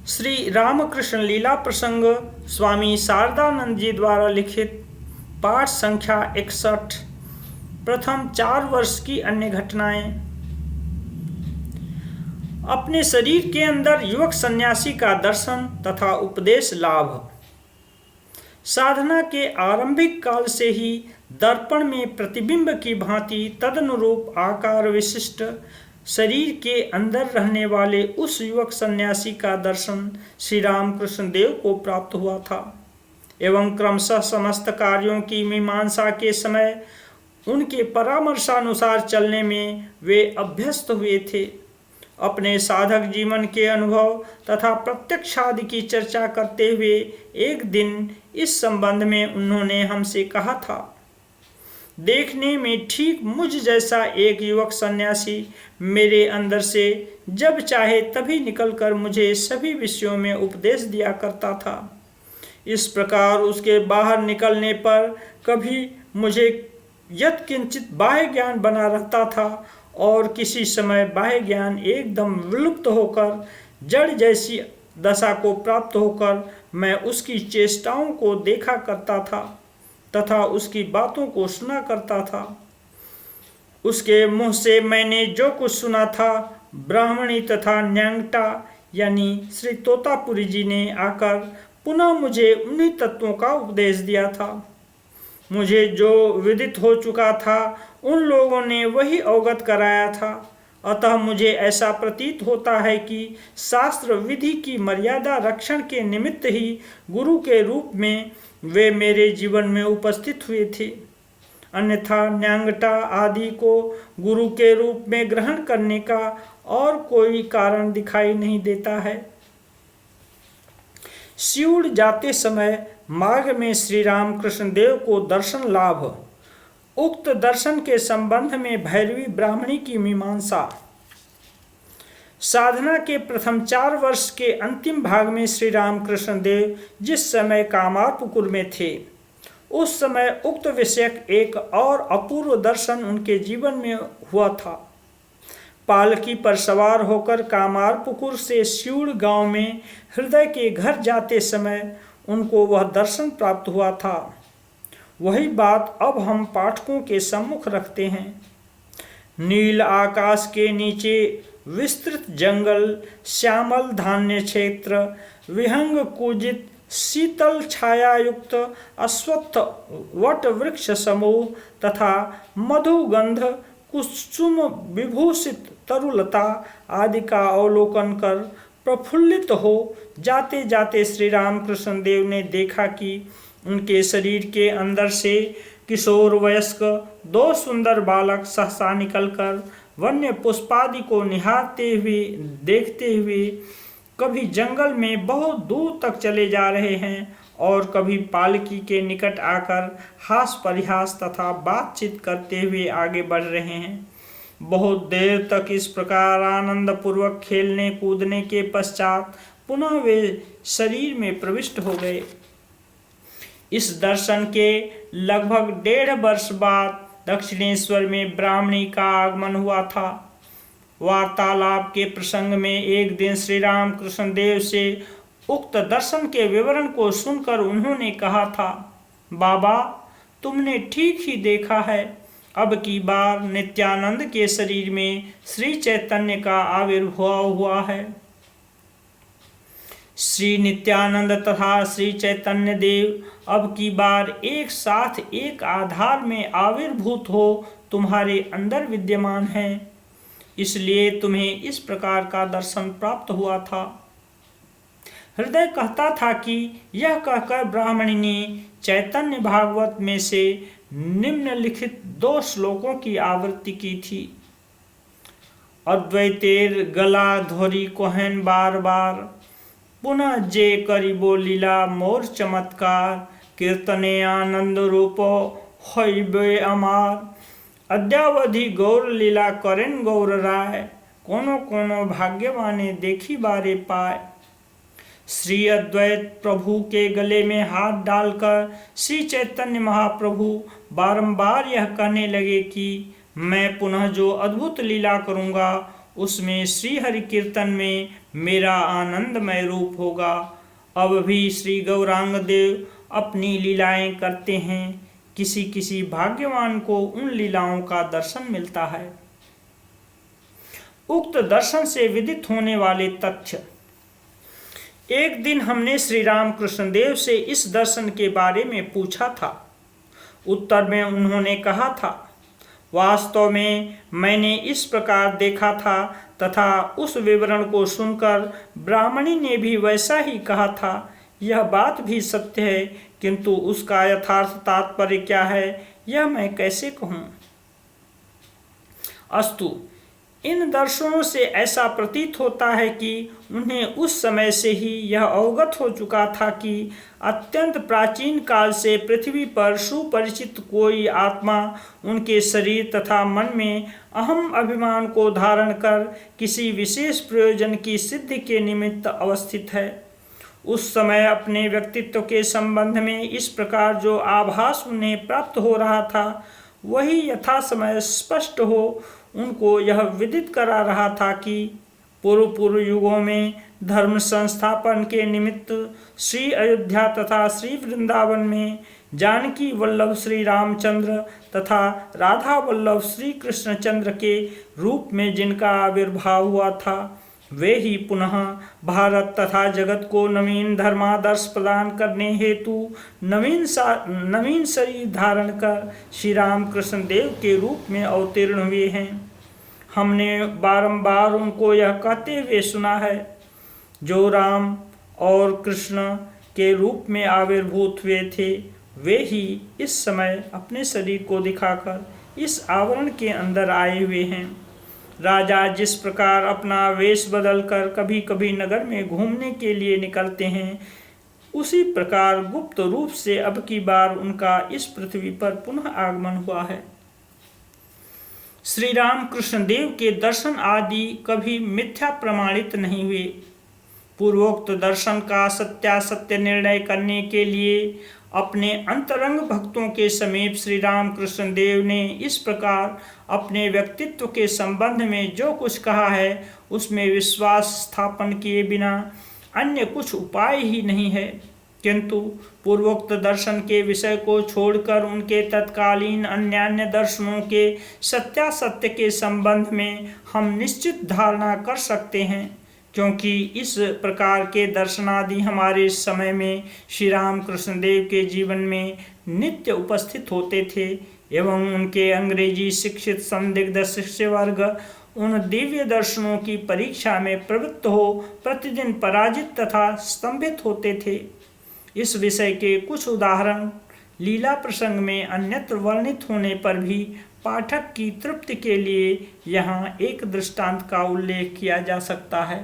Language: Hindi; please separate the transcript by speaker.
Speaker 1: श्री रामकृष्ण लीला प्रसंग स्वामी शारदानंद जी द्वारा लिखित पाठ संख्या 61। प्रथम 4 वर्ष की अन्य घटनाएं। अपने शरीर के अंदर युवक सन्यासी का दर्शन तथा उपदेश लाभ। साधना के आरंभिक काल से ही दर्पण में प्रतिबिंब की भांति तदनुरूप आकार विशिष्ट शरीर के अंदर रहने वाले उस युवक सन्यासी का दर्शन श्री रामकृष्ण देव को प्राप्त हुआ था एवं क्रमशः समस्त कार्यों की मीमांसा के समय उनके परामर्शानुसार चलने में वे अभ्यस्त हुए थे। अपने साधक जीवन के अनुभव तथा प्रत्यक्षादि की चर्चा करते हुए एक दिन इस संबंध में उन्होंने हमसे कहा था, देखने में ठीक मुझ जैसा एक युवक सन्यासी मेरे अंदर से जब चाहे तभी निकलकर मुझे सभी विषयों में उपदेश दिया करता था। इस प्रकार उसके बाहर निकलने पर कभी मुझे यत्किंचित बाह्य ज्ञान बना रहता था और किसी समय बाह्य ज्ञान एकदम विलुप्त होकर जड़ जैसी दशा को प्राप्त होकर मैं उसकी चेष्टाओं को देखा करता था तथा उसकी बातों को सुना करता था। उसके मुंह से मैंने जो कुछ सुना था, ब्राह्मणी तथा न्यांगटा यानी श्री तोतापुरी जी ने आकर पुनः मुझे उन्हीं तत्वों का उपदेश दिया था। मुझे जो विदित हो चुका था उन लोगों ने वही अवगत कराया था। अतः मुझे ऐसा प्रतीत होता है कि शास्त्र विधि की मर्यादा रक्षण के निमित्त ही गुरु के रूप में वे मेरे जीवन में उपस्थित हुए थे, अन्यथा न्यांगटा आदि को गुरु के रूप में ग्रहण करने का और कोई कारण दिखाई नहीं देता है। सिउड़ जाते समय मार्ग में श्री रामकृष्ण देव को दर्शन लाभ। उक्त दर्शन के संबंध में भैरवी ब्राह्मणी की मीमांसा। साधना के प्रथम 4 वर्ष के अंतिम भाग में श्री रामकृष्ण देव जिस समय कामारपुकुर में थे, उस समय उक्त विषयक एक और अपूर्व दर्शन उनके जीवन में हुआ था। पालकी पर सवार होकर कामारपुकुर से सिउड़ गांव में हृदय के घर जाते समय उनको वह दर्शन प्राप्त हुआ था। वही बात अब हम पाठकों के सम्मुख रखते हैं। नील आकाश के नीचे विस्तृत जंगल, श्यामल धान्य क्षेत्र, विहंग कूजित शीतल छायायुक्त अश्वत्थ वट वृक्ष समूह तथा मधुगंध कुसुम विभूषित तरुलता आदि का अवलोकन कर प्रफुल्लित हो जाते जाते श्री रामकृष्ण देव ने देखा कि उनके शरीर के अंदर से किशोर वयस्क 2 सुंदर बालक सहसा निकलकर वन्य पुष्पादि को निहारते हुए देखते हुए कभी जंगल में बहुत दूर तक चले जा रहे हैं और कभी पालकी के निकट आकर हास परिहास तथा बातचीत करते हुए आगे बढ़ रहे हैं। बहुत देर तक इस प्रकार आनंद पूर्वक खेलने कूदने के पश्चात पुनः वे शरीर में प्रविष्ट हो गए। इस दर्शन के लगभग 1.5 वर्ष बाद दक्षिणेश्वर में ब्राह्मणी का आगमन हुआ था। वार्तालाप के प्रसंग में एक दिन श्री रामकृष्ण देव से उक्त दर्शन के विवरण को सुनकर उन्होंने कहा था, बाबा तुमने ठीक ही देखा है, अब की बार नित्यानंद के शरीर में श्री चैतन्य का आविर्भाव हुआ है। श्री नित्यानंद तथा श्री चैतन्य देव अब की बार एक साथ एक आधार में आविर्भूत हो तुम्हारे अंदर विद्यमान हैं, इसलिए तुम्हें इस प्रकार का दर्शन प्राप्त हुआ था। हृदय कहता था कि यह कहकर ब्राह्मणी ने चैतन्य भागवत में से निम्नलिखित 2 श्लोकों की आवृत्ति की थी। अद्वैतेर गला धोरी कोहन बार बार, पुनः जे करिबो लीला मोर चमत्कार, कीर्तने आनंद रूपो होइबे अमार, अद्यावधि गौर लीला करें गौर राय, कोनो कोनो भाग्यवाने देखी बारे पाए। श्री अद्वैत प्रभु के गले में हाथ डालकर श्री चैतन्य महाप्रभु बारंबार यह कहने लगे कि मैं पुनः जो अद्भुत लीला करूँगा उसमें श्री हरि कीर्तन में मेरा आनंदमय रूप होगा। अब भी श्री गौरांग देव अपनी लीलाएं करते हैं। किसी किसी भाग्यवान को उन लीलाओं का दर्शन मिलता है। उक्त दर्शन से विदित होने वाले तथ्य। एक दिन हमने श्री राम कृष्ण देव से इस दर्शन के बारे में पूछा था। उत्तर में उन्होंने कहा था, वास्तव में मैंने इस प्रकार देखा था तथा उस विवरण को सुनकर ब्राह्मणी ने भी वैसा ही कहा था। यह बात भी सत्य है, किंतु उसका यथार्थ तात्पर्य क्या है यह मैं कैसे कहूँ। अस्तु, इन दर्शनों से ऐसा प्रतीत होता है कि उन्हें उस समय से ही यह अवगत हो चुका था कि अत्यंत प्राचीन काल से पृथ्वी पर सुपरिचित कोई आत्मा उनके शरीर तथा मन में अहम अभिमान को धारण कर किसी विशेष प्रयोजन की सिद्धि के निमित्त अवस्थित है। उस समय अपने व्यक्तित्व के संबंध में इस प्रकार जो आभास उन्हें प्राप्त हो रहा था वही यथा समय स्पष्ट हो उनको यह विदित करा रहा था कि पूर्व युगों में धर्म संस्थापन के निमित्त श्री अयोध्या तथा श्री वृंदावन में जानकी वल्लभ श्री रामचंद्र तथा राधा वल्लभ श्री कृष्णचंद्र के रूप में जिनका आविर्भाव हुआ था वे ही पुनः भारत तथा जगत को नवीन धर्मादर्श प्रदान करने हेतु नवीन शरीर धारण कर श्री राम कृष्ण देव के रूप में अवतीर्ण हुए हैं। हमने बारंबार उनको यह कहते हुए सुना है, जो राम और कृष्ण के रूप में आविर्भूत हुए थे वे ही इस समय अपने शरीर को दिखाकर इस आवरण के अंदर आए हुए हैं। राजा जिस प्रकार अपना वेश बदलकर कभी कभी नगर में घूमने के लिए निकलते हैं, उसी प्रकार गुप्त रूप से अब की बार उनका इस पृथ्वी पर पुनः आगमन हुआ है। श्री राम कृष्ण देव के दर्शन आदि कभी मिथ्या प्रमाणित नहीं हुए। पूर्वोक्त दर्शन का सत्यासत्य निर्णय करने के लिए अपने अंतरंग भक्तों के समीप श्री राम कृष्ण देव ने इस प्रकार अपने व्यक्तित्व के संबंध में जो कुछ कहा है उसमें विश्वास स्थापन किए बिना अन्य कुछ उपाय ही नहीं है। किंतु पूर्वोक्त दर्शन के विषय को छोड़कर उनके तत्कालीन अन्यान्य दर्शनों के सत्यासत्य के संबंध में हम निश्चित धारणा कर सकते हैं, क्योंकि इस प्रकार के दर्शनादि हमारे समय में श्री राम कृष्ण देव के जीवन में नित्य उपस्थित होते थे एवं उनके अंग्रेजी शिक्षित संदिग्ध शिष्य वर्ग उन दिव्य दर्शनों की परीक्षा में प्रवृत्त हो प्रतिदिन पराजित तथा स्तंभित होते थे। इस विषय के कुछ उदाहरण लीला प्रसंग में अन्यत्र वर्णित होने पर भी पाठक की तृप्ति के लिए यहाँ एक दृष्टांत का उल्लेख किया जा सकता है।